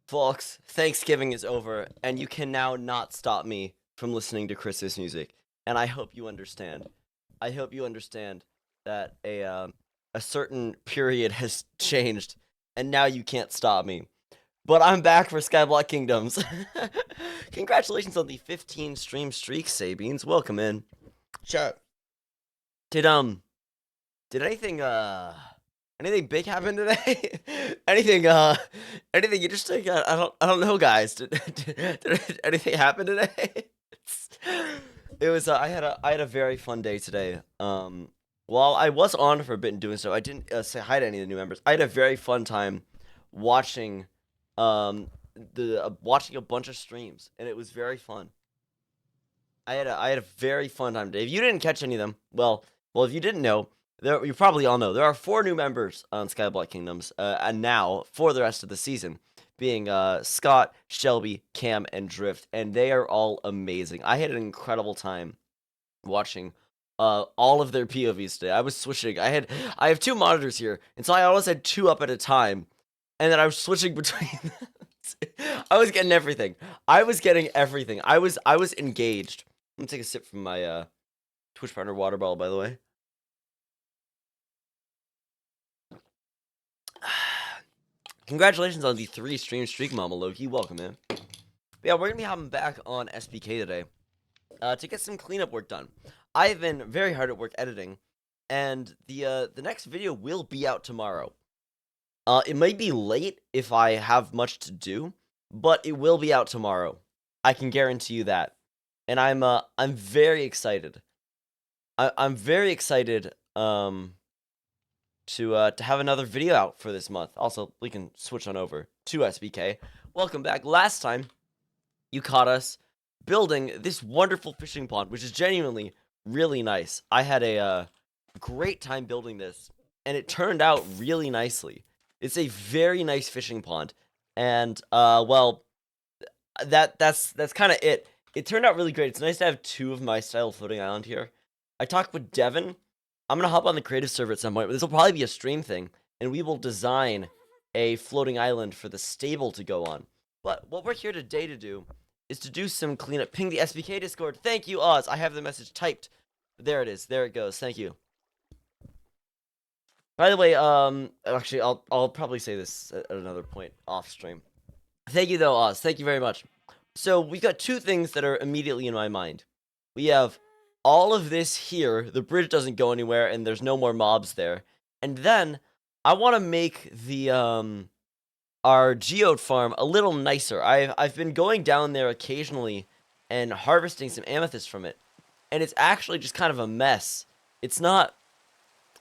Folks, Thanksgiving is over, and you can now not stop me from listening to Christmas music. And I hope you understand. I hope you understand that a certain period has changed, and now you can't stop me. But I'm back for Skyblock Kingdoms. Congratulations on the 15 stream streak, Sabines. Welcome in. Chat. Did did anything big happen today? Anything interesting? I don't know, guys. Did anything happen today? It was I had a very fun day today. While I was on for a bit and doing stuff, I didn't say hi to any of the new members. I had a very fun time watching watching a bunch of streams, and it was very fun. I had a very fun time today. If you didn't catch any of them, well, if you didn't know, you probably all know there are 4 new members on Skyblock Kingdoms, and now for the rest of the season, being Scott, Shelby, Cam, and Drift, and they are all amazing. I had an incredible time watching all of their POVs today. I was switching. I have 2 monitors here, and so I always had 2 up at a time, and then I was switching between. I was getting everything. I was engaged. I'm gonna take a sip from my Twitch partner water bottle, by the way. Congratulations on the 3 stream streak, Mama Loki. Welcome, man. But yeah, we're gonna be having back on SBK today to get some cleanup work done. I've been very hard at work editing, and the next video will be out tomorrow. It might be late if I have much to do, but it will be out tomorrow. I can guarantee you that. And I'm very excited. I'm very excited to have another video out for this month. Also, we can switch on over to SBK. Welcome back. Last time, you caught us building this wonderful fishing pond, which is genuinely really nice. I had a great time building this, and it turned out really nicely. It's a very nice fishing pond, and well, that's kind of it. It turned out really great. It's nice to have 2 of my style floating island here. I talked with Devin. I'm gonna hop on the creative server at some point, but this will probably be a stream thing, and we will design a floating island for the stable to go on. But what we're here today to do is to do some cleanup. Ping the SBK Discord. Thank you, Oz. I have the message typed. There it is. There it goes. Thank you. By the way, actually, I'll probably say this at another point off stream. Thank you, though, Oz. Thank you very much. So we've got 2 things that are immediately in my mind. We have all of this here. The bridge doesn't go anywhere, and there's no more mobs there. And then I want to make the our geode farm a little nicer. I've been going down there occasionally and harvesting some amethyst from it, and it's actually just kind of a mess. It's not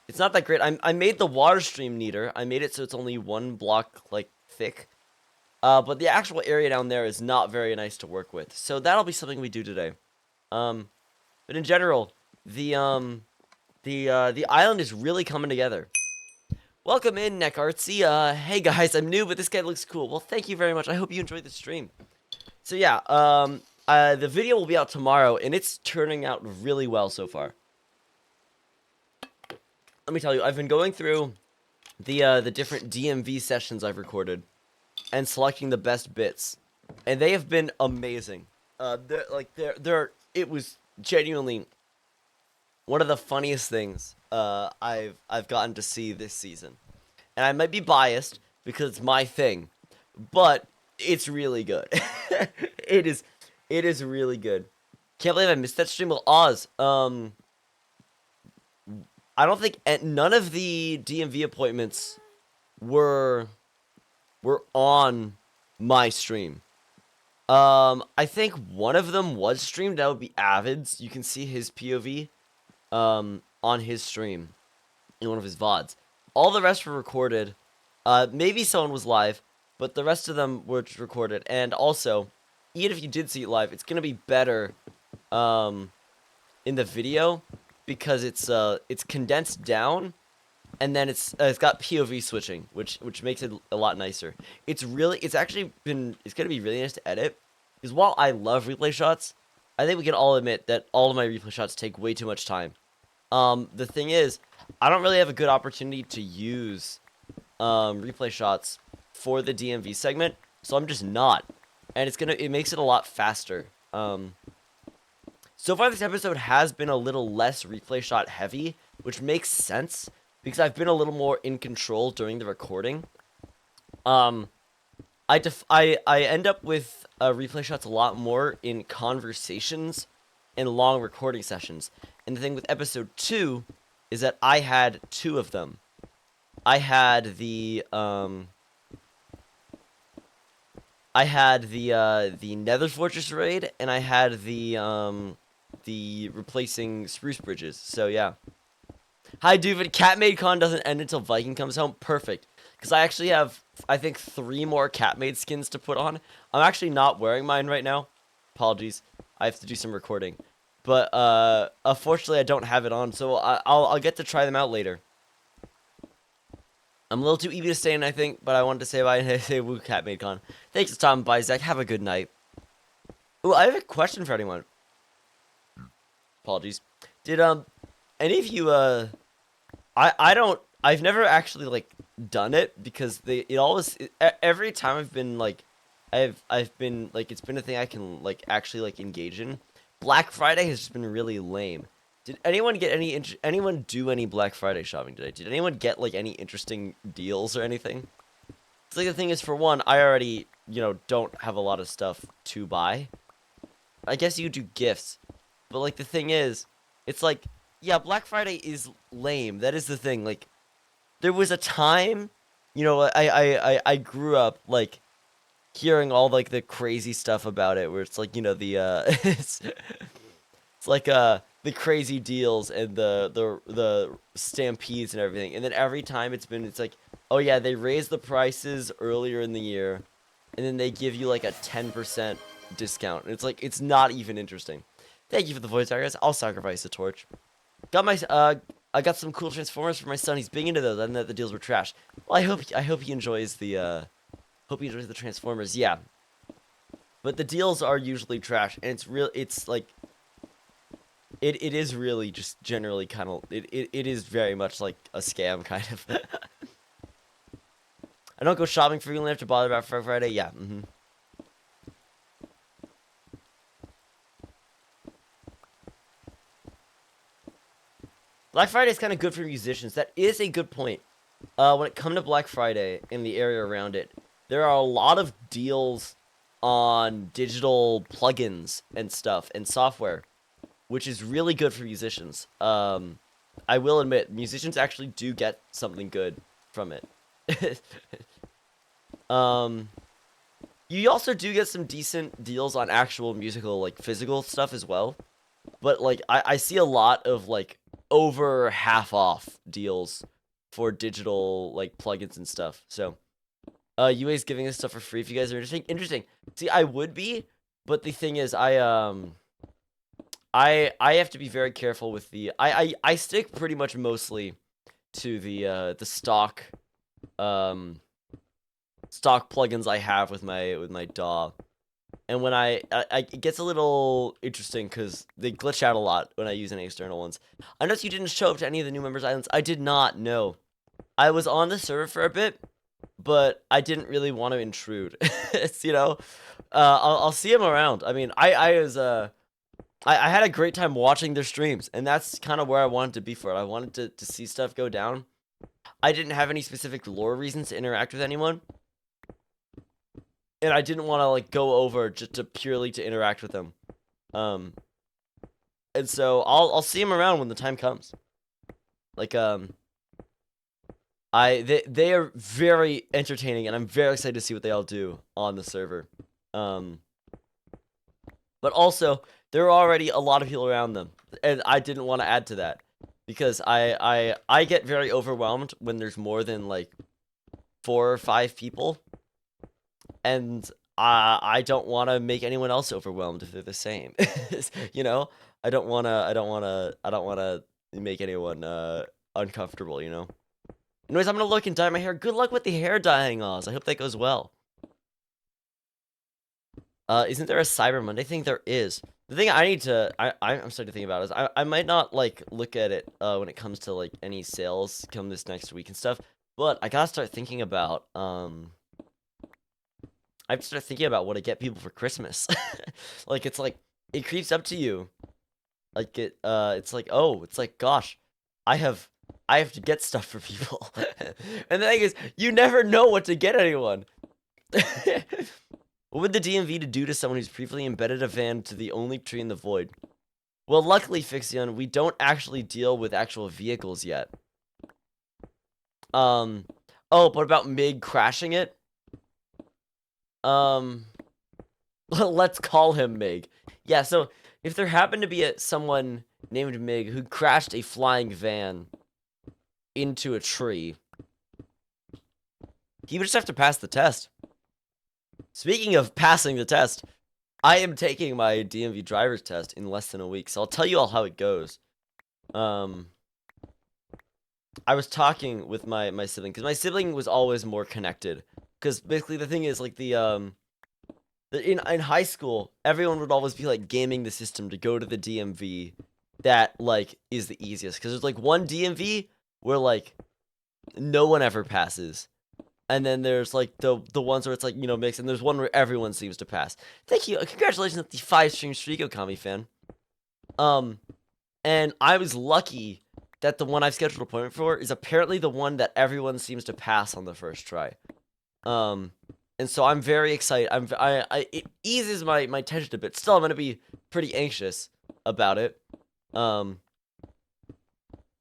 that great. I made the water stream neater. I made it so it's only 1 block like thick. But the actual area down there is not very nice to work with. So that'll be something we do today. But in general, the island is really coming together. Welcome in, Nekartsy. Hey guys, I'm new, but this guy looks cool. Well, thank you very much. I hope you enjoyed the stream. So yeah, the video will be out tomorrow, and it's turning out really well so far. Let me tell you, I've been going through the different DMV sessions I've recorded and selecting the best bits, and they have been amazing. It was genuinely one of the funniest things I've gotten to see this season. And I might be biased because it's my thing, but it's really good. It is really good. Can't believe I missed that stream. Well, Oz, I don't think none of the DMV appointments were on my stream. I think one of them was streamed. That would be Avid's. You can see his POV on his stream in one of his VODs. All the rest were recorded. Maybe someone was live, but the rest of them were recorded. And also, even if you did see it live, it's gonna be better in the video because it's condensed down, and then it's got POV switching, which makes it a lot nicer. It's gonna be really nice to edit, because while I love replay shots, I think we can all admit that all of my replay shots take way too much time. The thing is, I don't really have a good opportunity to use replay shots for the DMV segment so I'm just not. And it makes it a lot faster. So far this episode has been a little less replay shot heavy, which makes sense because I've been a little more in control during the recording. Um, I end up with replay shots a lot more in conversations and long recording sessions. And the thing with episode 2 is that I had 2 of them. I had the Nether Fortress raid, and I had the replacing spruce bridges. So yeah. Hi, Duvid. Cat Maid Con doesn't end until Viking comes home. Perfect. Because I actually have, I think, 3 more Cat Maid skins to put on. I'm actually not wearing mine right now. Apologies. I have to do some recording. But unfortunately, I don't have it on, so I'll get to try them out later. I'm a little too eager to stay in, I think, but I wanted to say bye and say woo Cat Maid Con. Thanks for stopping by, Zach. Have a good night. Ooh, I have a question for anyone. Apologies. Did any of you I've never actually like done it because every time I've been like I've been like it's been a thing I can like actually like engage in. Black Friday has just been really lame. Did anyone get anyone do any Black Friday shopping today? Did anyone get like any interesting deals or anything? It's like the thing is, for one, I already, don't have a lot of stuff to buy. I guess you do gifts, but like the thing is, it's like, yeah, Black Friday is lame. That is the thing. Like, there was a time, I grew up like hearing all like the crazy stuff about it, where it's like, it's like the crazy deals and the stampedes and everything. And then every time it's like, oh yeah, they raise the prices earlier in the year, and then they give you like a 10% discount. And it's like, it's not even interesting. Thank you for the voice actors. I'll sacrifice the torch. I got some cool Transformers for my son. He's big into those. I know that the deals were trash. Well, I hope he enjoys the Transformers. Yeah. But the deals are usually trash, and it's like it is really just generally kind of it is very much like a scam kind of. I don't go shopping frequently enough to bother about Friday. Yeah. Black Friday is kind of good for musicians. That is a good point. When it comes to Black Friday in the area around it, there are a lot of deals on digital plugins and stuff and software, which is really good for musicians. I will admit, musicians actually do get something good from it. You also do get some decent deals on actual musical, like, physical stuff as well. But, like, I see a lot of, like, over half off deals for digital, like, plugins and stuff. So, UA's giving us stuff for free if you guys are interesting. See, I would be, but the thing is, I have to be very careful with I stick pretty much mostly to the stock stock plugins I have with my DAW. And when it gets a little interesting because they glitch out a lot when I use any external ones. I noticed you didn't show up to any of the new members' islands. I did not know. I was on the server for a bit, but I didn't really want to intrude. It's, I'll see him around. I mean, I had a great time watching their streams, and that's kind of where I wanted to be for it. I wanted to see stuff go down. I didn't have any specific lore reasons to interact with anyone. And I didn't want to, like, go over just purely to interact with them. And so I'll see him around when the time comes. Like, they are very entertaining, and I'm very excited to see what they all do on the server. But also, there are already a lot of people around them, and I didn't want to add to that. Because I get very overwhelmed when there's more than, like, 4 or 5 people. And I don't want to make anyone else overwhelmed if they're the same. I don't want to make anyone uncomfortable, Anyways, I'm going to look and dye my hair. Good luck with the hair dyeing, Oz. I hope that goes well. Isn't there a Cyber Monday thing? There is. The thing I'm starting to think about is I might not, like, look at it when it comes to, like, any sales come this next week and stuff, but I gotta start thinking about I have to start thinking about what to get people for Christmas. Like, it's like, it creeps up to you. Like, it's like, oh, it's like, gosh, I have to get stuff for people. And the thing is, you never know what to get anyone. What would the DMV to do to someone who's previously embedded a van to the only tree in the void? Well, luckily, Fixion, we don't actually deal with actual vehicles yet. Oh, what about Mig crashing it? Let's call him Mig. Yeah, so if there happened to be someone named Mig who crashed a flying van into a tree, he would just have to pass the test. Speaking of passing the test, I am taking my DMV driver's test in less than a week, so I'll tell you all how it goes. I was talking with my sibling, because my sibling was always more connected. Because basically the thing is, like, in high school, everyone would always be, like, gaming the system to go to the DMV that, like, is the easiest. Because there's, like, one DMV where, like, no one ever passes. And then there's, like, the ones where it's, like, you know, mixed. And there's one where everyone seems to pass. Thank you. Congratulations on the 5-stream streak, Okami fan. And I was lucky that the one I've scheduled an appointment for is apparently the one that everyone seems to pass on the first try. And so I'm very excited. It eases my tension a bit. Still, I'm gonna be pretty anxious about it. But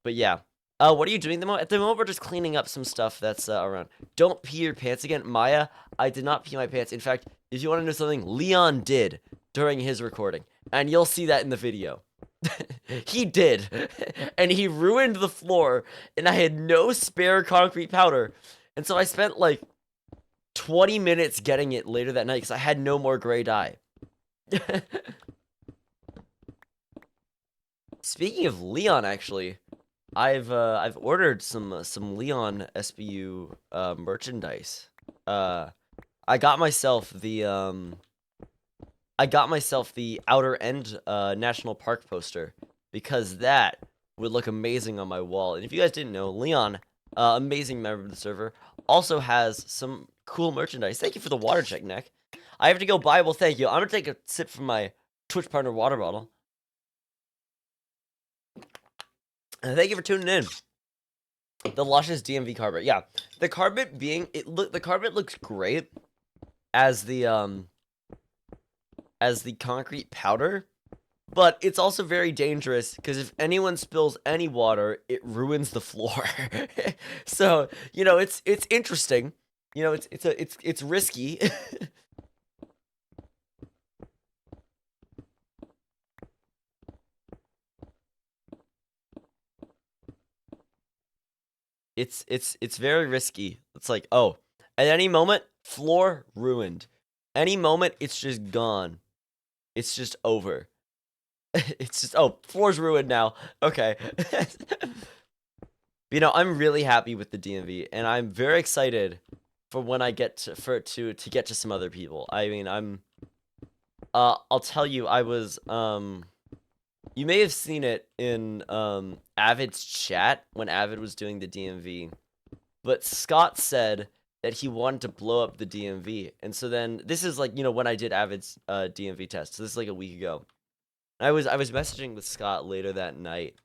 yeah. What are you doing at the moment? At the moment, we're just cleaning up some stuff that's around. Don't pee your pants again, Maya. I did not pee my pants. In fact, if you want to know something, Leon did during his recording, and you'll see that in the video. He did, and he ruined the floor, and I had no spare concrete powder, and so I spent like 20 minutes getting it later that night because I had no more gray dye. Speaking of Leon, actually, I've ordered some Leon SBU merchandise. I got myself the Outer End National Park poster because that would look amazing on my wall. And if you guys didn't know, Leon, amazing member of the server, also has some cool merchandise. Thank you for the water check, Nick. I have to go buy. Well, thank you. I'm gonna take a sip from my Twitch partner water bottle. And thank you for tuning in. The luscious DMV carpet. Yeah, the carpet the carpet looks great as the concrete powder, but it's also very dangerous because if anyone spills any water, it ruins the floor. So, you know, it's interesting. You know, it's risky. It's very risky. It's like, oh, at any moment, floor ruined. Any moment, it's just gone. It's just over. It's just, oh, floor's ruined now. Okay. You know, I'm really happy with the DMV, and I'm very excited for when I get to get to some other people. I mean, I'll tell you, I was, you may have seen it in, Avid's chat when Avid was doing the DMV, but Scott said that he wanted to blow up the DMV. And so then this is like, you know, when I did Avid's DMV test. So this is like a week ago. I was messaging with Scott later that night,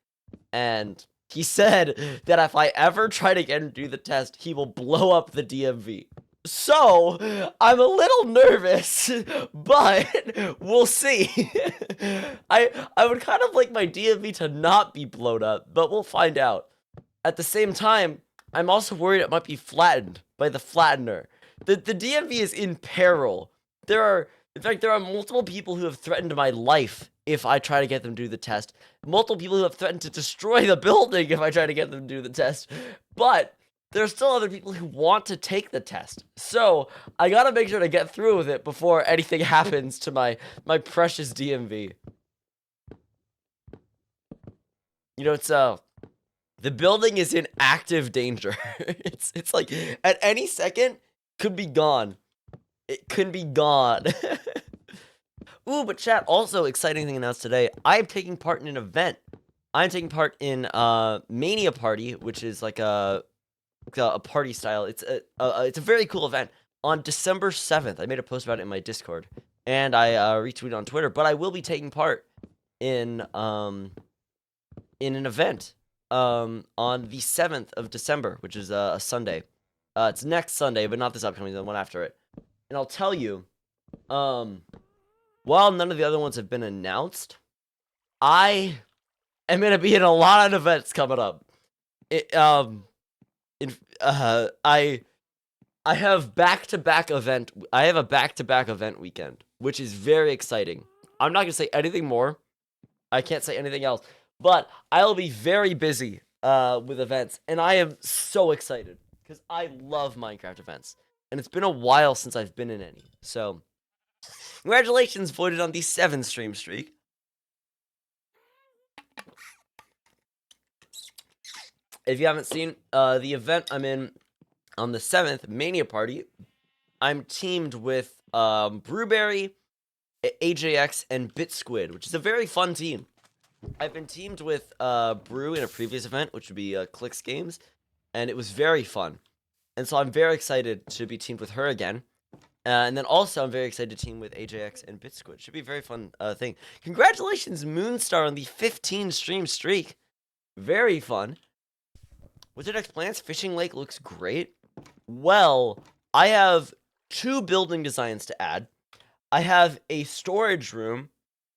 and he said that if I ever try to get him to do the test, he will blow up the DMV. So I'm a little nervous, but we'll see. I would kind of like my DMV to not be blown up, but we'll find out. At the same time, I'm also worried it might be flattened by the flattener. The DMV is in peril. In fact, there are multiple people who have threatened my life if I try to get them to do the test. Multiple people who have threatened to destroy the building if I try to get them to do the test. But there are still other people who want to take the test. So I gotta make sure to get through with it before anything happens to my precious DMV. You know, it's the building is in active danger. It's like at any second could be gone. It could be gone. Ooh, but chat, also exciting thing announced today. I am taking part in an event. I'm taking part in Mania Party, which is like a party style. It's a very cool event. on December 7th. I made a post about it in my Discord, and I retweeted on Twitter. But I will be taking part in an event on the 7th of December, which is a Sunday. It's next Sunday, but not this upcoming, the one after it. And I'll tell you, while none of the other ones have been announced, I am gonna be in a lot of events coming up. I have back-to-back event. I have a back-to-back event weekend, which is very exciting. I'm not gonna say anything more. I can't say anything else, but I'll be very busy with events, and I am so excited because I love Minecraft events, and it's been a while since I've been in any. So, congratulations, voted on the 7 stream streak. If you haven't seen the event I'm in on the 7th, Mania Party, I'm teamed with Brewberry, AJX, and BitSquid, which is a very fun team. I've been teamed with Brew in a previous event, which would be Clicks Games, and it was very fun. And so I'm very excited to be teamed with her again. And then also I'm very excited to team with AJX and BitSquid. Should be a very fun thing. Congratulations, Moonstar, on the 15 stream streak. Very fun. What's your next plans? Fishing Lake looks great. Well, I have 2 building designs to add. I have a storage room,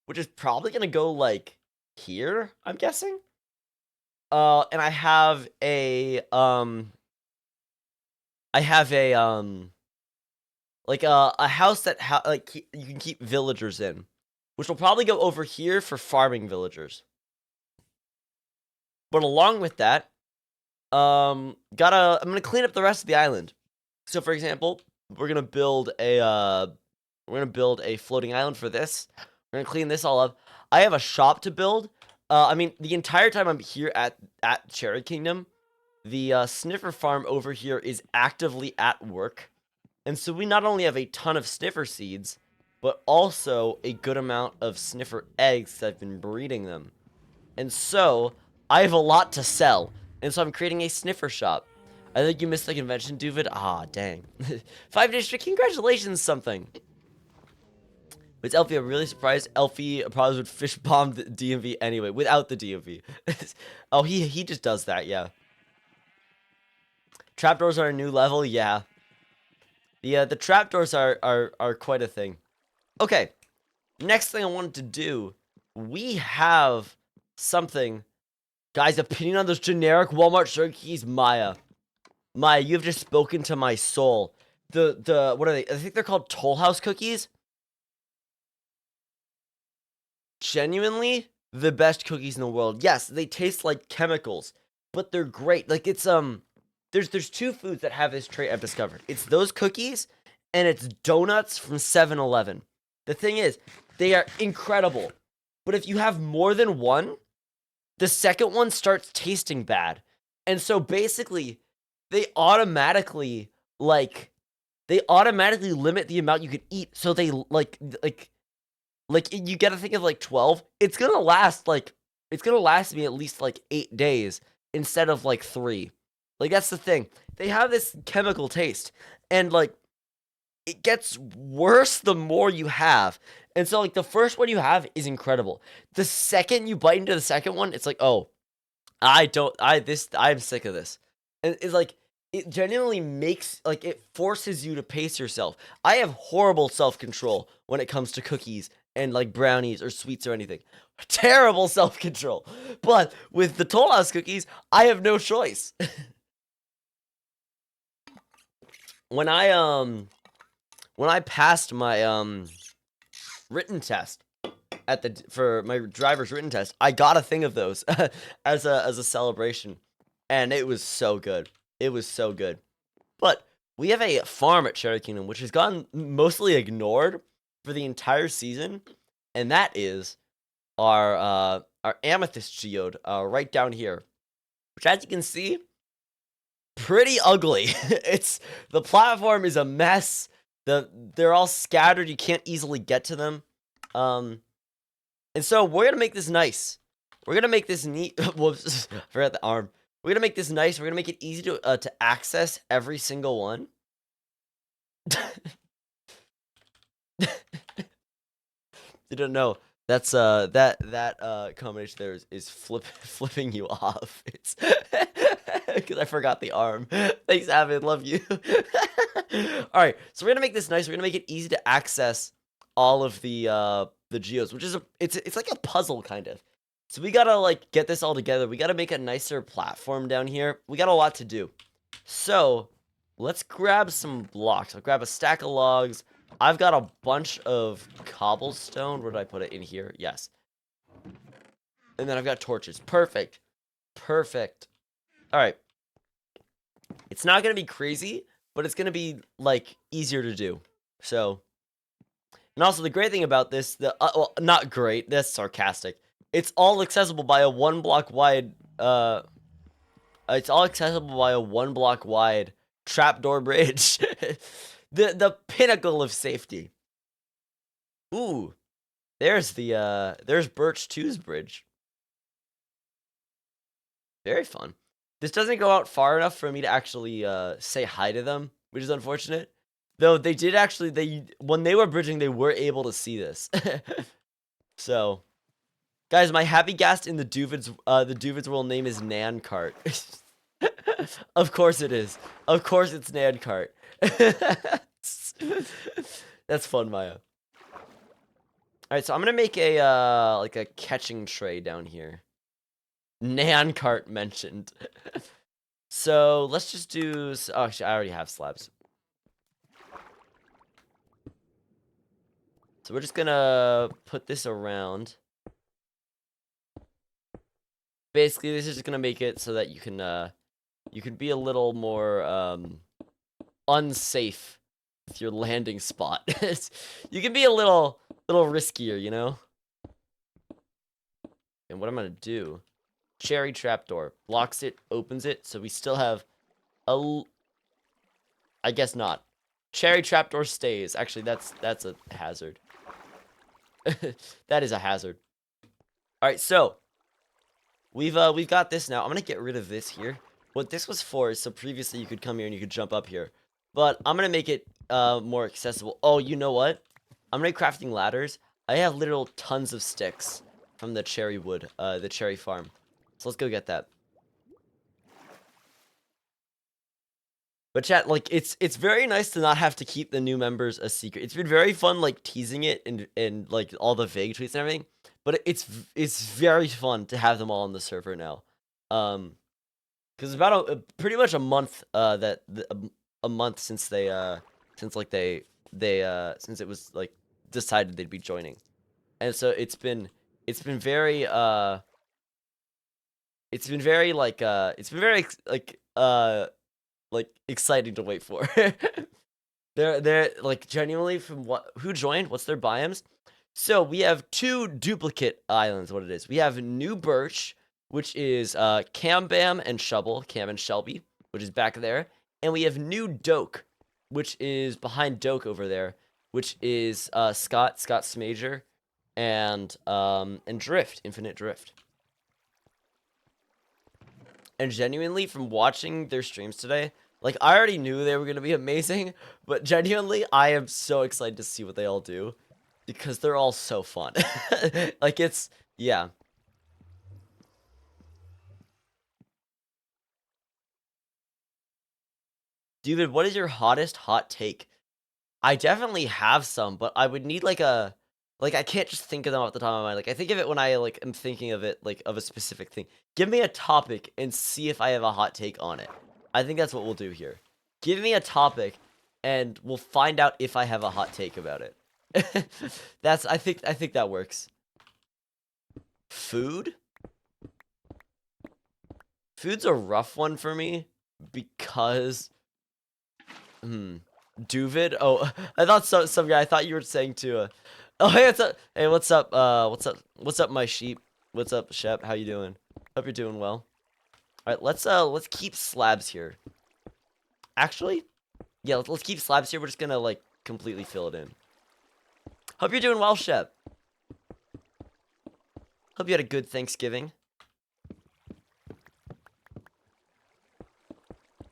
which is probably going to go, like, here, I'm guessing. And I have a, like, a house that, like, you can keep villagers in, which will probably go over here for farming villagers. But along with that, I'm gonna clean up the rest of the island. So, for example, we're gonna build a floating island for this. We're gonna clean this all up. I have a shop to build. I mean, the entire time I'm here at Cherry Kingdom, the sniffer farm over here is actively at work. And so we not only have a ton of sniffer seeds, but also a good amount of sniffer eggs because I've been breeding them. And so I have a lot to sell. And so I'm creating a sniffer shop. I think you missed the convention, Duvid. Ah, dang. 5 days straight. Congratulations, something. It's Elfie. I'm really surprised. Elfie probably would fish bomb the DMV anyway, without the DMV. Oh, he just does that, yeah. Trapdoors are a new level, yeah. The trapdoors are quite a thing. Okay. Next thing I wanted to do, we have something. Guys, opinion on those generic Walmart sugar cookies? Maya, you have just spoken to my soul. What are they? I think they're called Toll House cookies. Genuinely, the best cookies in the world. Yes, they taste like chemicals, but they're great. Like, it's, there's 2 foods that have this trait I've discovered. It's those cookies, and it's donuts from 7-Eleven. The thing is, they are incredible. But if you have more than one, the second one starts tasting bad. And so basically, they automatically limit the amount you can eat. So they like you gotta think of like 12. It's gonna last me at least like 8 days instead of like 3. Like, that's the thing. They have this chemical taste, and like it gets worse the more you have. And so, like, the first one you have is incredible. The second you bite into the second one, it's like, oh, I'm sick of this. And it's like, it genuinely makes, like, it forces you to pace yourself. I have horrible self-control when it comes to cookies and, like, brownies or sweets or anything. Terrible self-control. But with the Toll House cookies, I have no choice. When I passed my, written test for my driver's written test, I got a thing of those as a celebration, and it was so good. It was so good. But we have a farm at Cherry Kingdom which has gotten mostly ignored for the entire season, and that is our amethyst geode right down here, which, as you can see, pretty ugly. The platform is a mess. They're all scattered. You can't easily get to them. And so we're gonna make this nice. We're gonna make this neat. Whoops, forgot the arm. We're gonna make this nice. We're gonna make it easy to access every single one. You don't know. That's that combination there is flipping you off. It's because I forgot the arm. Thanks, Avid. Love you. All right, so we're gonna make this nice. We're gonna make it easy to access all of the geos, which is it's like a puzzle kind of. So we gotta like get this all together. We gotta make a nicer platform down here. We got a lot to do. So let's grab some blocks. I'll grab a stack of logs. I've got a bunch of cobblestone. Where did I put it? In here? Yes. And then I've got torches. Perfect. Perfect. All right. It's not going to be crazy, but it's going to be, like, easier to do. So, and also the great thing about this, well, not great, that's sarcastic. It's all accessible by a 1 block wide, it's all accessible by a 1 block wide trapdoor bridge. The pinnacle of safety. Ooh, there's there's Birch 2's bridge. Very fun. This doesn't go out far enough for me to actually say hi to them, which is unfortunate. Though they did actually, when they were bridging, they were able to see this. So, guys, my happy guest in the Duvid's world name is Nancart. Of course it is. Of course it's Nancart. That's fun, Maya. Alright, so I'm gonna make a like a catching tray down here. Nancart mentioned. So let's just do. Oh, actually, I already have slabs. So we're just gonna put this around. Basically, this is just gonna make it so that you can be a little more unsafe with your landing spot. You can be a little riskier, you know. And what I'm gonna do, cherry trapdoor, blocks it, opens it, so we still have I guess not. Cherry trapdoor stays. Actually, that's a hazard. That is a hazard. All right, so we've got this now. I'm gonna get rid of this here. What this was for is so previously you could come here and you could jump up here, but I'm gonna make it more accessible. Oh, you know what? I'm gonna be crafting ladders. I have literal tons of sticks from the cherry wood, the cherry farm. So let's go get that. But chat, like, it's very nice to not have to keep the new members a secret. It's been very fun, like, teasing it and like all the vague tweets and everything. But it's very fun to have them all on the server now. Because it's about pretty much a month a month since they since it was like decided they'd be joining, and so it's been very like exciting to wait for. They're like genuinely from who joined, what's their biomes. So we have 2 duplicate islands. What it is, we have New Birch, which is Cam Bam and Shovel, Cam and Shelby, which is back there, and we have New Doke, which is behind Doke over there, which is Scott Smager, and Drift, Infinite Drift. And genuinely, from watching their streams today, like, I already knew they were going to be amazing, but genuinely, I am so excited to see what they all do, because they're all so fun. Like, it's, yeah. David, what is your hottest hot take? I definitely have some, but I would need, like, I can't just think of them off the top of my mind. Like, I think of it when I, like, am thinking of it, like, of a specific thing. Give me a topic and see if I have a hot take on it. I think that's what we'll do here. Give me a topic, and we'll find out if I have a hot take about it. I think that works. Food? Food's a rough one for me, because... Duvid? Oh, I thought some guy, I thought you were saying to, oh, hey, what's up? Hey, what's up? What's up, my sheep? What's up, Shep? How you doing? Hope you're doing well. All right, let's keep slabs here. Actually, yeah, let's keep slabs here. We're just gonna, like, completely fill it in. Hope you're doing well, Shep. Hope you had a good Thanksgiving.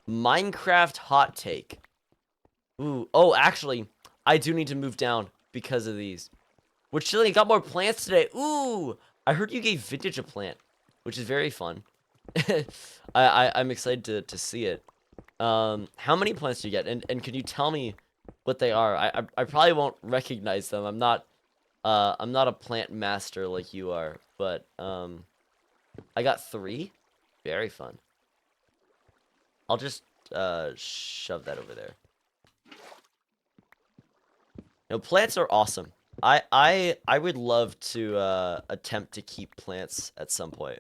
Minecraft hot take. Ooh. Oh, actually, I do need to move down because of these. We're chilling. Got more plants today. Ooh. I heard you gave Vintage a plant, which is very fun. I'm excited to see it. How many plants do you get? And can you tell me what they are? I probably won't recognize them. I'm not a plant master like you are, but I got 3. Very fun. I'll just shove that over there. No, plants are awesome. I would love to attempt to keep plants at some point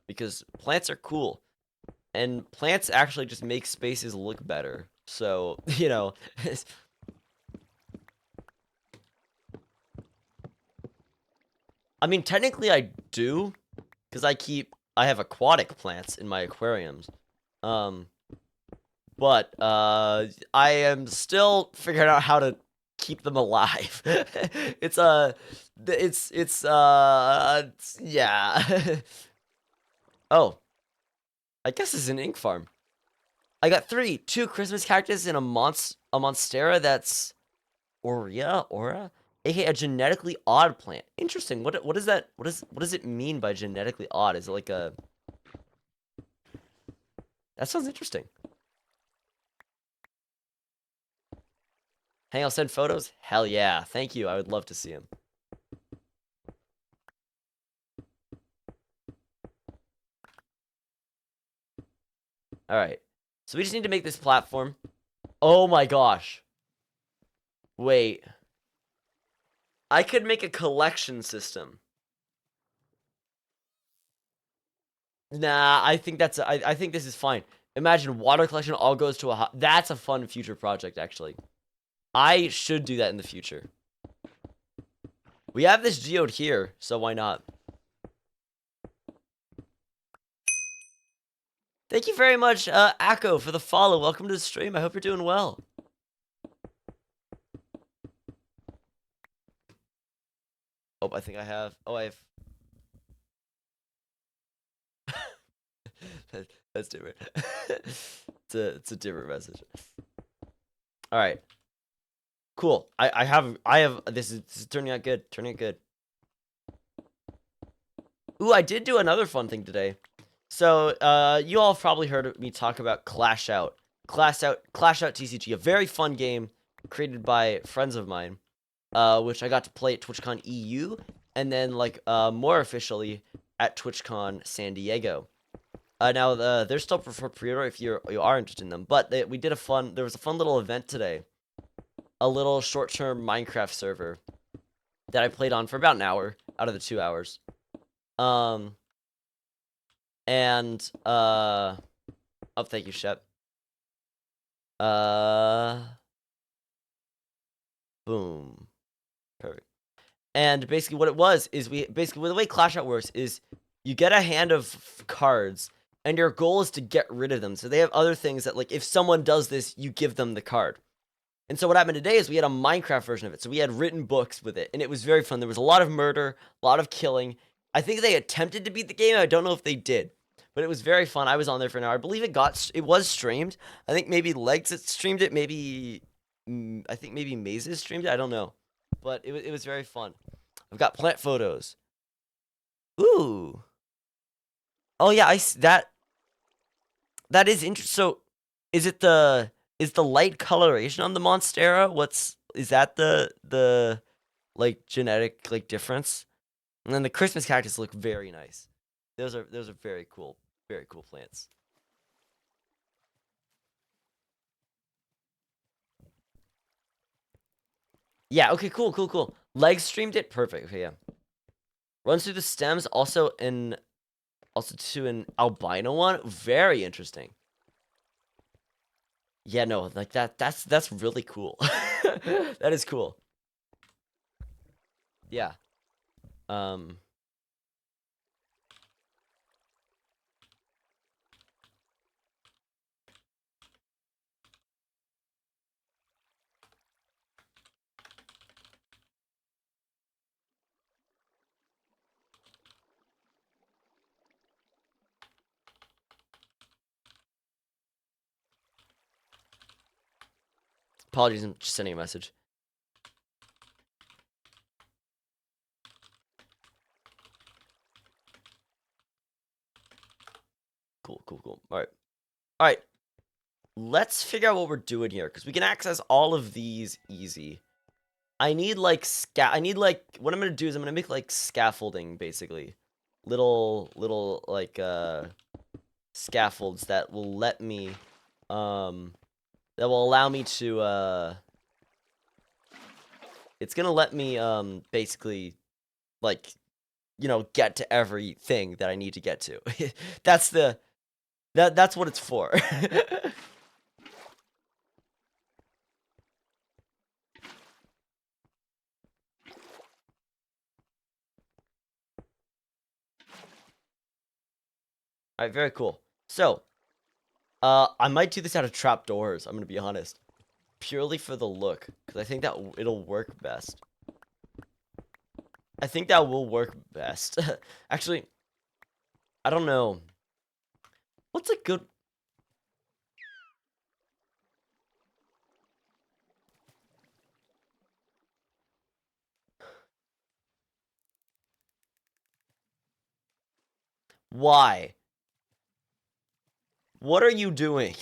because plants are cool. And plants actually just make spaces look better. So, you know, I mean, technically I do, because I have aquatic plants in my aquariums. Um, but, I am still figuring out how to keep them alive. It's, yeah. Oh, I guess it's an ink farm. I got 3, 2 Christmas cactus and a monstera that's Aura? AKA a genetically odd plant. Interesting. What is that? What does it mean by genetically odd? Is it like a That sounds interesting. Hey, I'll send photos? Hell yeah. Thank you. I would love to see him. Alright. So we just need to make this platform. Oh my gosh. Wait. I could make a collection system. Nah, I think I think this is fine. Imagine water collection all goes to a That's a fun future project, actually. I should do that in the future. We have this geode here, so why not? Thank you very much, Akko, for the follow. Welcome to the stream. I hope you're doing well. Oh, I think I have. Oh, I have. That's different. It's a different message. All right. Cool. I have. This is turning out good. Turning out good. Ooh, I did do another fun thing today. So, you all have probably heard me talk about Clash Out. Clash Out TCG, a very fun game created by friends of mine, which I got to play at TwitchCon EU, and then like more officially at TwitchCon San Diego. Now they're still for pre-order if you are interested in them. But there was a fun little event today, a little short-term Minecraft server that I played on for about an hour out of the 2 hours. And oh, thank you, Shep. Boom, perfect. And basically, what it was is the way Clash Out works is you get a hand of cards, and your goal is to get rid of them. So they have other things that, like, if someone does this, you give them the card. And so what happened today is we had a Minecraft version of it. So we had written books with it, and it was very fun. There was a lot of murder, a lot of killing. I think they attempted to beat the game. I don't know if they did, but it was very fun. I was on there for an hour. I believe it was streamed. I think maybe Legs streamed it. Maybe I think maybe Mazes streamed it. I don't know, but it was very fun. I've got plant photos. Ooh. Oh yeah, that is interesting. So, is the light coloration on the Monstera? Is that the like genetic like difference? And then the Christmas cactus look very nice. Those are very cool plants. Yeah. Okay. Cool. Legs streamed it. Perfect. Okay. Yeah. Runs through the stems. Also to an albino one. Very interesting. Yeah, no, like that's really cool. That is cool. Yeah. Um Apologies, I'm just sending a message. Cool. Alright. Let's figure out what we're doing here, because we can access all of these easy. I need, like, what I'm gonna do is I'm gonna make, like, scaffolding, basically. Little, like, scaffolds that will let me, that will allow me to, it's gonna let me, basically, like, you know, get to everything that I need to get to. That's what it's for. Alright, very cool. So, I might do this out of trapdoors, I'm gonna be honest. Purely for the look, because I think that it'll work best. I think that will work best. Actually, I don't know. What's a good... Why? What are you doing?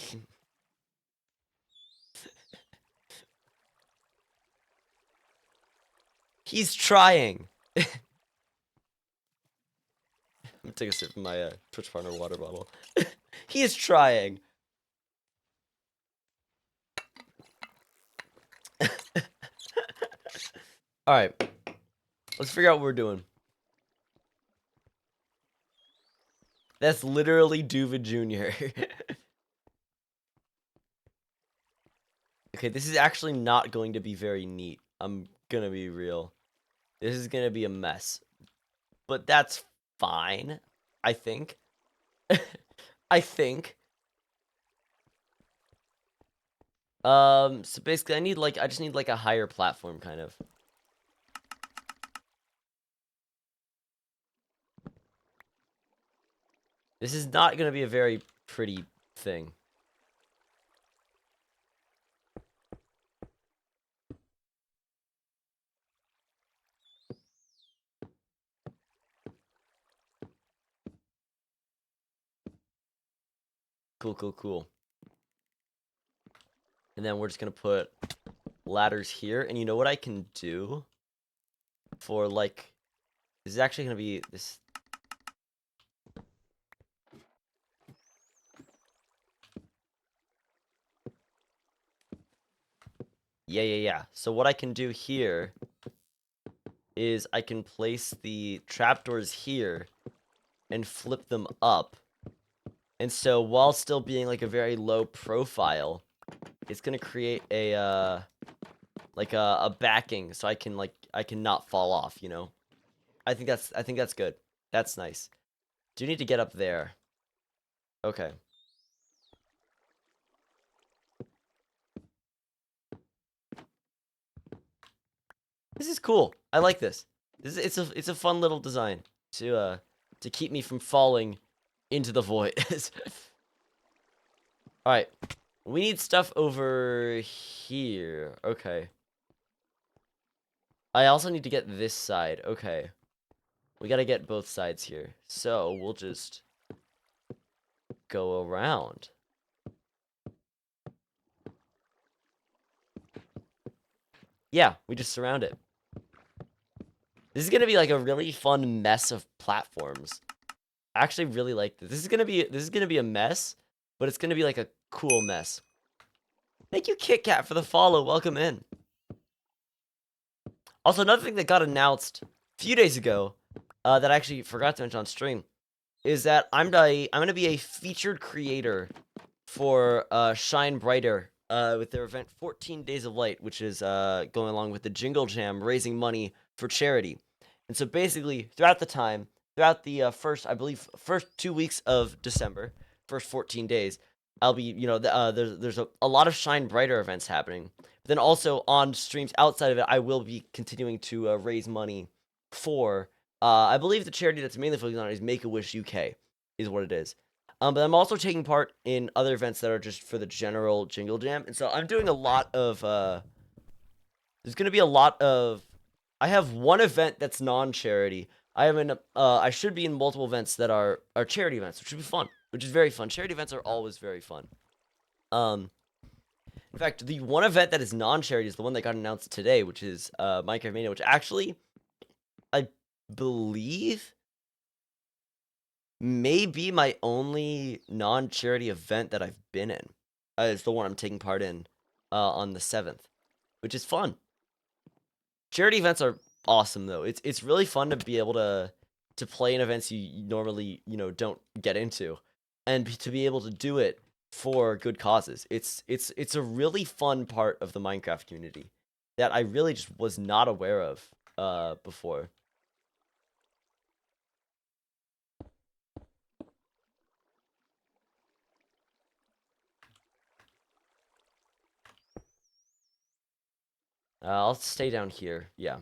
He's trying. I'm gonna take a sip of my Twitch partner water bottle. He is trying. Alright. Let's figure out what we're doing. That's literally Duva Jr. Okay, this is actually not going to be very neat. I'm gonna be real. This is gonna be a mess. But that's fine, I think. I think. So basically I just need like a higher platform, kind of. This is not gonna be a very pretty thing. Cool. And then we're just gonna put ladders here. And you know what I can do? For, like... This is actually gonna be... this... Yeah. So what I can do here... is I can place the trapdoors here... and flip them up. And so, while still being, like, a very low profile... it's gonna create a, like a backing, so I can not fall off, you know? I think that's good. That's nice. Do you need to get up there? Okay. This is cool. I like this. It's a fun little design to keep me from falling into the void. All right. We need stuff over here. Okay. I also need to get this side. Okay. We gotta get both sides here. So, we'll just go around. Yeah, we just surround it. This is gonna be like a really fun mess of platforms. I actually really like this. This is gonna be a mess, but it's gonna be like a cool mess. Thank you, Kit Kat, for the follow. Welcome in. Also, another thing that got announced a few days ago, that I actually forgot to mention on stream, is that I'm gonna be a featured creator for Shine Brighter, with their event 14 Days of Light, which is going along with the Jingle Jam, raising money for charity. And so basically, throughout the first 2 weeks of December, first 14 days, I'll be, you know, there's a lot of Shine Brighter events happening. But then also on streams outside of it, I will be continuing to raise money for, I believe the charity that's mainly focused on is Make-A-Wish UK, is what it is. But I'm also taking part in other events that are just for the general Jingle Jam. And so I'm doing a lot of, there's going to be a lot of, I have one event that's non-charity. I should be in multiple events that are charity events, which should be fun, which is very fun. Charity events are always very fun. In fact, the one event that is non-charity is the one that got announced today, which is Minecraft Mania, which actually, I believe, may be my only non-charity event that I've been in. It's the one I'm taking part in on the 7th, which is fun. Charity events are awesome, though. It's really fun to be able to play in events you normally, don't get into, and to be able to do it for good causes. It's a really fun part of the Minecraft community that I really just was not aware of before. I'll stay down here. Yeah.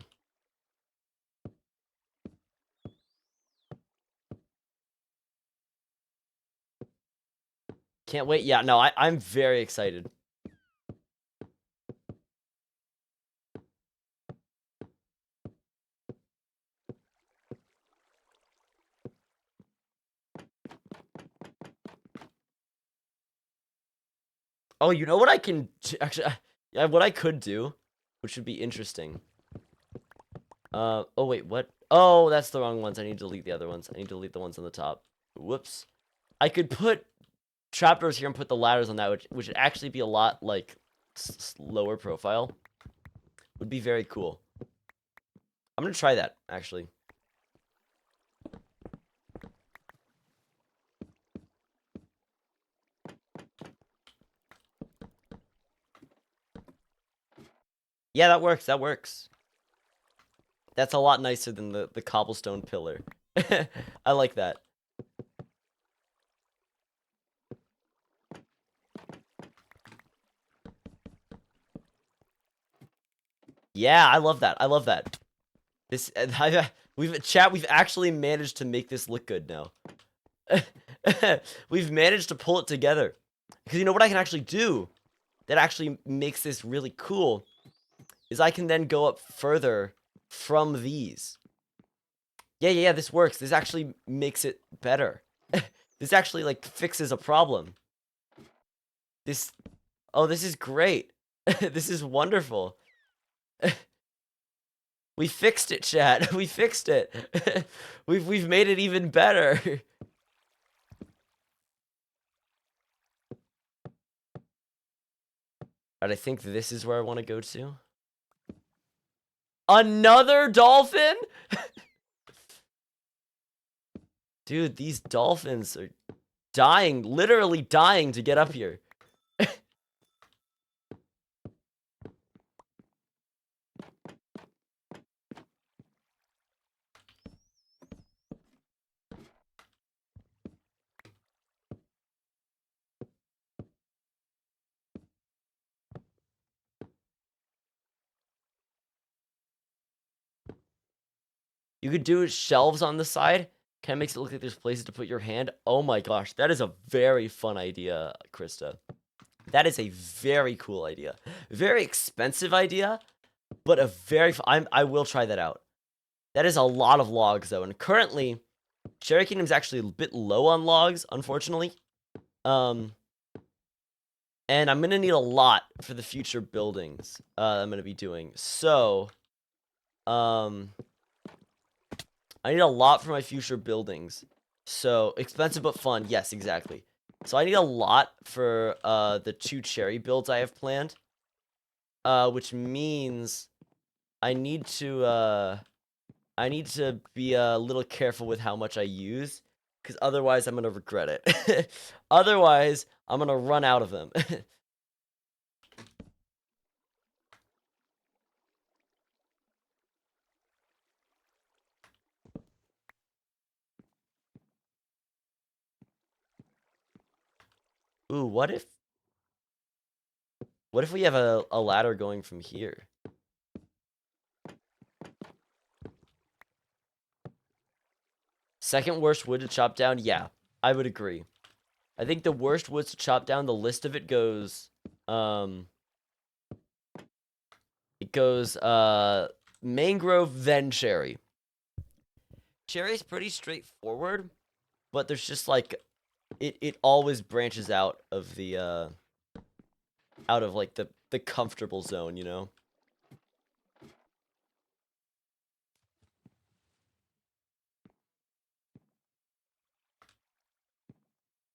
Can't wait. Yeah, no, I'm very excited. Oh, you know what I can actually, yeah, what I could do, which would be interesting. Oh wait, what? Oh, that's the wrong ones. I need to delete the other ones. I need to delete the ones on the top. Whoops. I could put trapdoors here and put the ladders on that, which would actually be a lot like lower profile. Would be very cool. I'm gonna try that actually. Yeah, that works. That works. That's a lot nicer than the cobblestone pillar. I like that. Yeah, I love that. I love that. This we've actually managed to make this look good now. We've managed to pull it together. Because you know what I can actually do that actually makes this really cool is I can then go up further from these. Yeah, this works. This actually makes it better. This actually, like, fixes a problem. This is great. This is wonderful. We fixed it, chat. We fixed it. We've made it even better. Alright, I think this is where I want to go to. Another dolphin? Dude, these dolphins are dying, literally dying to get up here. You could do shelves on the side. Kind of makes it look like there's places to put your hand. Oh my gosh, that is a very fun idea, Krista. That is a very cool idea. Very expensive idea, but a very I will try that out. That is a lot of logs though, and currently Cherry Kingdom's actually a bit low on logs, unfortunately. And I'm gonna need a lot for the future buildings I'm gonna be doing. So, I need a lot for my future buildings. So, expensive but fun. Yes, exactly. So, I need a lot for the 2 cherry builds I have planned. Which means I need to be a little careful with how much I use, because otherwise I'm gonna regret it. Otherwise, I'm gonna run out of them. Ooh, what if we have a ladder going from here? Second worst wood to chop down? Yeah, I would agree. I think the worst woods to chop down, the list of it goes, mangrove, then cherry. Cherry's pretty straightforward, but there's just like, it always branches out of the, like the comfortable zone, you know?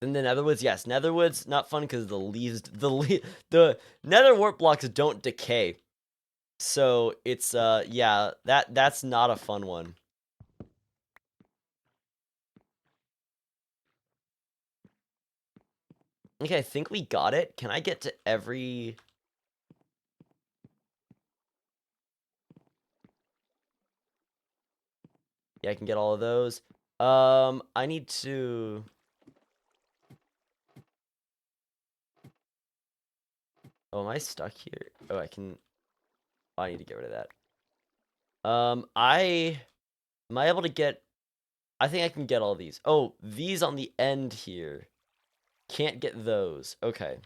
Then the Netherwoods, yes, Netherwoods not fun because the leaves, the Nether warp blocks don't decay, so it's yeah, that's not a fun one. Okay, I think we got it. Can I get to every? Yeah, I can get all of those. I need to. Oh, am I stuck here? Oh, I can. Oh, I need to get rid of that. Am I able to get? I think I can get all these. Oh, these on the end here. Can't get those. Okay.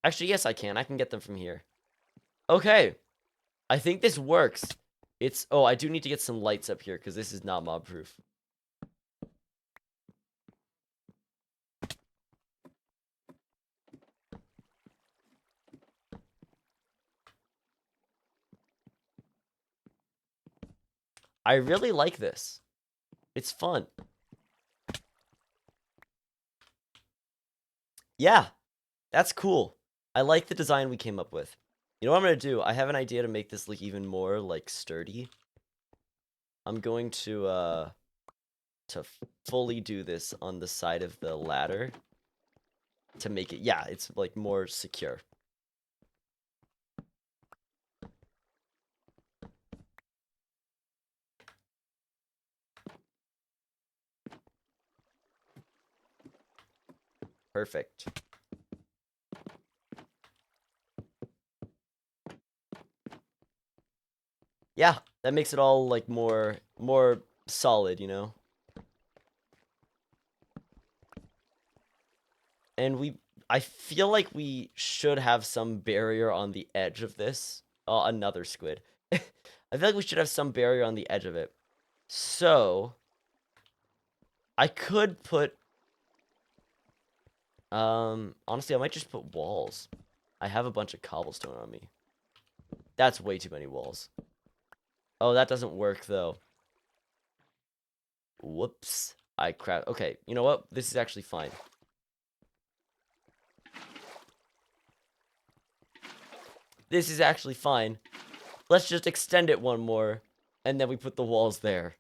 Actually, yes, I can. I can get them from here. Okay. I think this works. It's... Oh, I do need to get some lights up here because this is not mob-proof. I really like this. It's fun. Yeah, that's cool. I like the design we came up with. You know what I'm going to do? I have an idea to make this look even more, like, sturdy. I'm going to fully do this on the side of the ladder to make it, yeah, it's, like, more secure. Perfect. Yeah, that makes it all, like, more solid, you know? And I feel like we should have some barrier on the edge of this. Oh, another squid. I feel like we should have some barrier on the edge of it. So, I could put, honestly, I might just put walls. I have a bunch of cobblestone on me. That's way too many walls. Oh, that doesn't work, though. Whoops. Crap. Okay, you know what? This is actually fine. This is actually fine. Let's just extend it one more, and then we put the walls there.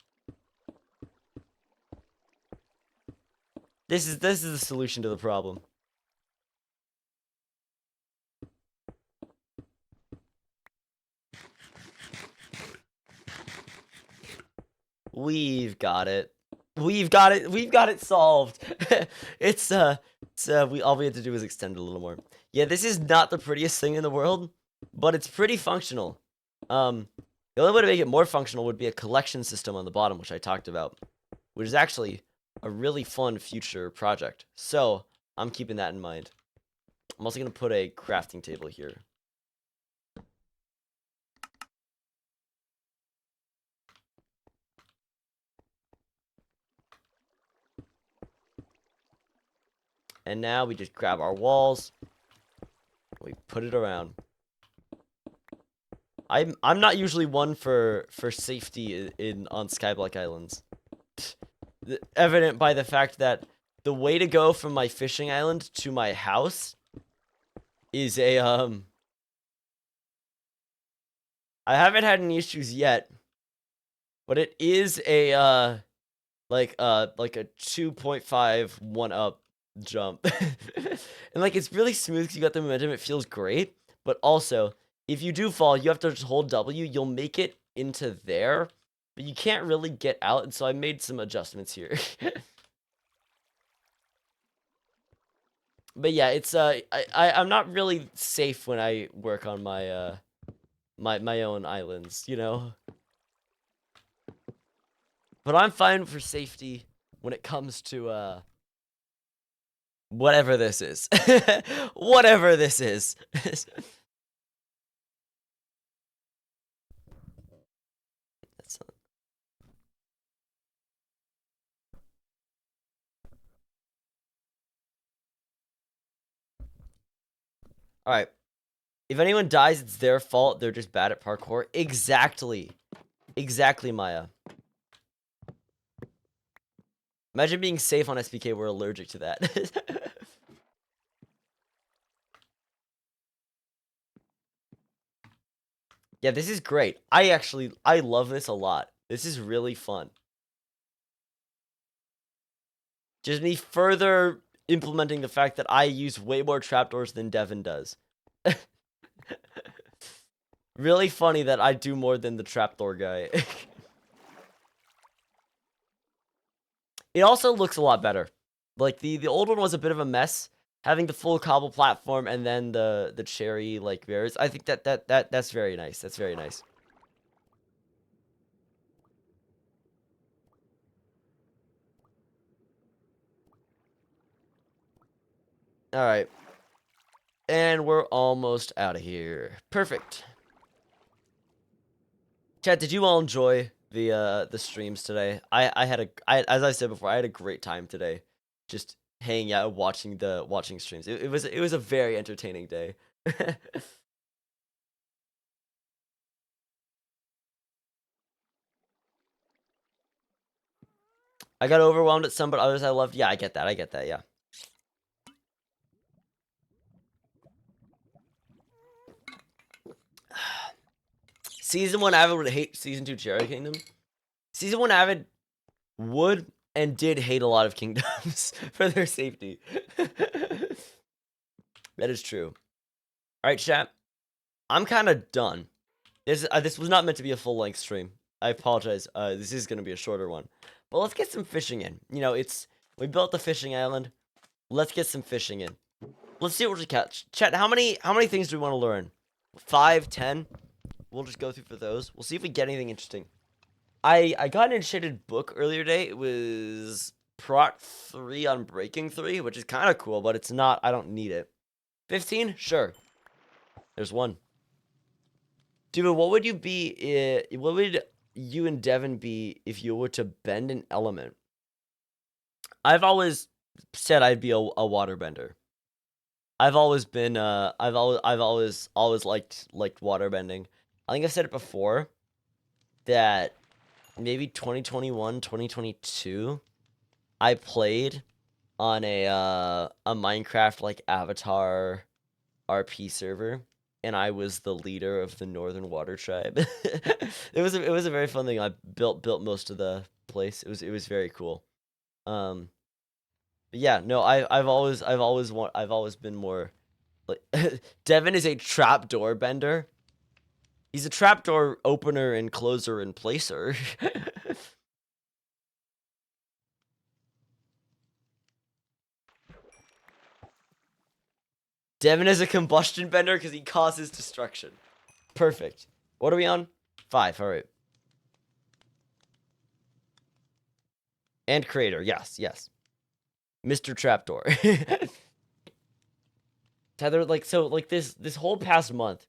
This is the solution to the problem. We've got it. We've got it. We've got it solved. it's all we have to do is extend it a little more. Yeah, this is not the prettiest thing in the world, but it's pretty functional. The only way to make it more functional would be a collection system on the bottom, which I talked about, which is actually a really fun future project. So I'm keeping that in mind. I'm also gonna put a crafting table here. And now we just grab our walls. We put it around. I'm not usually one for safety on Skyblock Islands. Evident by the fact that the way to go from my fishing island to my house is a I haven't had any issues yet, but it is a like a 2.5 1-up jump. And like it's really smooth because you got the momentum, it feels great, but also if you do fall, you have to just hold W, you'll make it into there, but you can't really get out, and so I made some adjustments here. But yeah, it's I'm not really safe when I work on my my own islands, you know? But I'm fine for safety when it comes to whatever this is. Whatever this is. That's not... All right. If anyone dies, it's their fault. They're just bad at parkour. Exactly. Exactly, Maya. Imagine being safe on SPK. We're allergic to that. Yeah, this is great. I love this a lot. This is really fun. Just me further implementing the fact that I use way more trapdoors than Devin does. Really funny that I do more than the trapdoor guy. It also looks a lot better. Like the old one was a bit of a mess. Having the full cobble platform and then the cherry like bears. I think that's very nice. That's very nice. All right. And we're almost out of here. Perfect. Chat, did you all enjoy the streams today? As I said before, I had a great time today. Just hanging out watching streams. It was a very entertaining day. I got overwhelmed at some, but others I loved. Yeah, I get that. I get that. Yeah. Season 1 Avid would hate Season 2 Cherry Kingdom. Season 1 Avid would and did hate a lot of kingdoms for their safety. That is true. All right, chat. I'm kind of done. This was not meant to be a full-length stream. I apologize. This is going to be a shorter one. But let's get some fishing in. You know, we built the fishing island. Let's get some fishing in. Let's see what we catch. Chat, how many things do we want to learn? 5, 10? We'll just go through for those. We'll see if we get anything interesting. I got an enchanted book earlier today. It was Prot 3 on Breaking 3, which is kind of cool, but it's not. I don't need it. 15? Sure. There's one. Dude, what would you be? What would you and Devin be if you were to bend an element? I've always said I'd be a waterbender. I've always been I've always liked waterbending. I think I've said it before that maybe 2021, 2022 I played on a Minecraft like Avatar RP server and I was the leader of the Northern Water Tribe. It was a very fun thing. I built most of the place. It was very cool. But yeah, no, I've always been more like Devin is a trapdoor bender. He's a trapdoor opener and closer and placer. Devin is a combustion bender because he causes destruction. Perfect. What are we on? 5. All right. And creator. Yes, yes. Mr. Trapdoor. Tether, like this whole past month,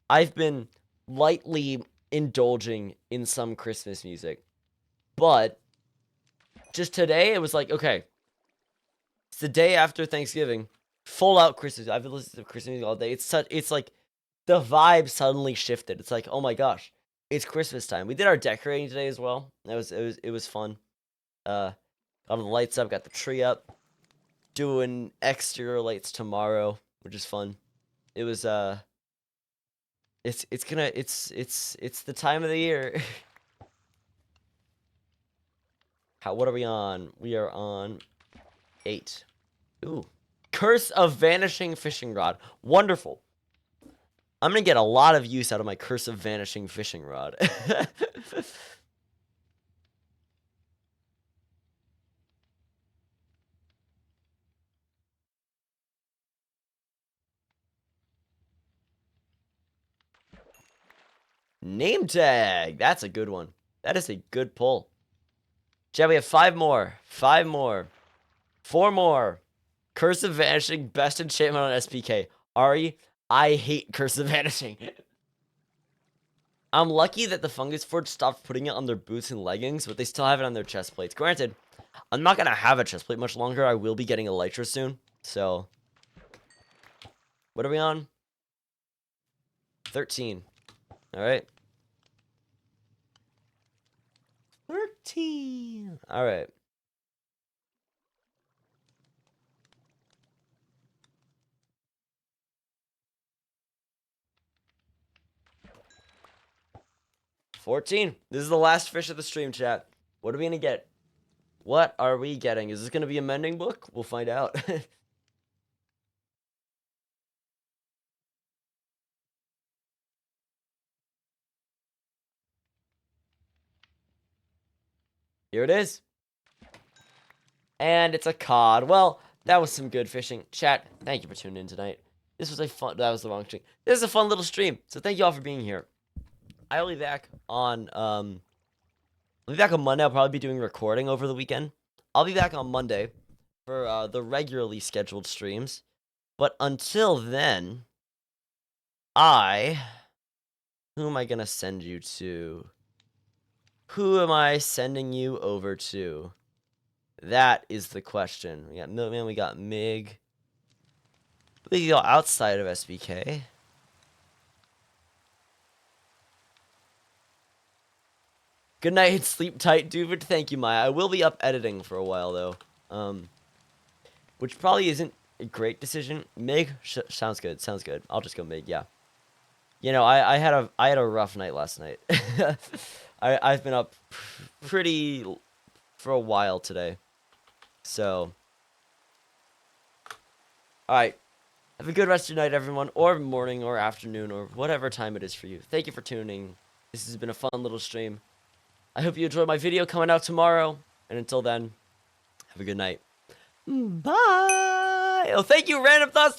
I've been lightly indulging in some Christmas music. But just today, it was like, okay, it's the day after Thanksgiving, full out Christmas. I've been listening to Christmas music all day. It's like the vibe suddenly shifted. It's like, oh my gosh, it's Christmas time. We did our decorating today as well. It was fun. Got the lights up, got the tree up. Doing exterior lights tomorrow, which is fun. It was it's the time of the year. What are we on? We are on 8. Ooh. Curse of Vanishing Fishing Rod. Wonderful. I'm gonna get a lot of use out of my Curse of Vanishing Fishing Rod. Name tag. That's a good one. That is a good pull. Chat, we have 5 more. 5 more. 4 more. Curse of Vanishing, best enchantment on SPK. Ari, I hate Curse of Vanishing. I'm lucky that the Fungus Forge stopped putting it on their boots and leggings, but they still have it on their chest plates. Granted, I'm not going to have a chest plate much longer. I will be getting Elytra soon. So, what are we on? 13. Alright. 13. Alright. $14. This is the last fish of the stream, chat. What are we going to get? What are we getting? Is this going to be a mending book? We'll find out. Here it is. And it's a cod. Well, that was some good fishing. Chat, thank you for tuning in tonight. This was a fun... That was the wrong stream. This is a fun little stream. So thank you all for being here. I'll be back on... I'll be back on Monday. I'll probably be doing recording over the weekend. I'll be back on Monday for the regularly scheduled streams. But until then, who am I going to send you to? Who am I sending you over to? That is the question. We got Milkman, we got Mig. We can go outside of SBK. Good night, sleep tight, dude. Thank you, Maya. I will be up editing for a while, though. Which probably isn't a great decision. Mig sounds good. Sounds good. I'll just go Mig. Yeah. You know, I had a rough night last night. I've been up pretty for a while today. So, all right. Have a good rest of your night, everyone, or morning, or afternoon, or whatever time it is for you. Thank you for tuning. This has been a fun little stream. I hope you enjoyed my video coming out tomorrow. And until then, have a good night. Bye. Oh, thank you, Random Thoughts.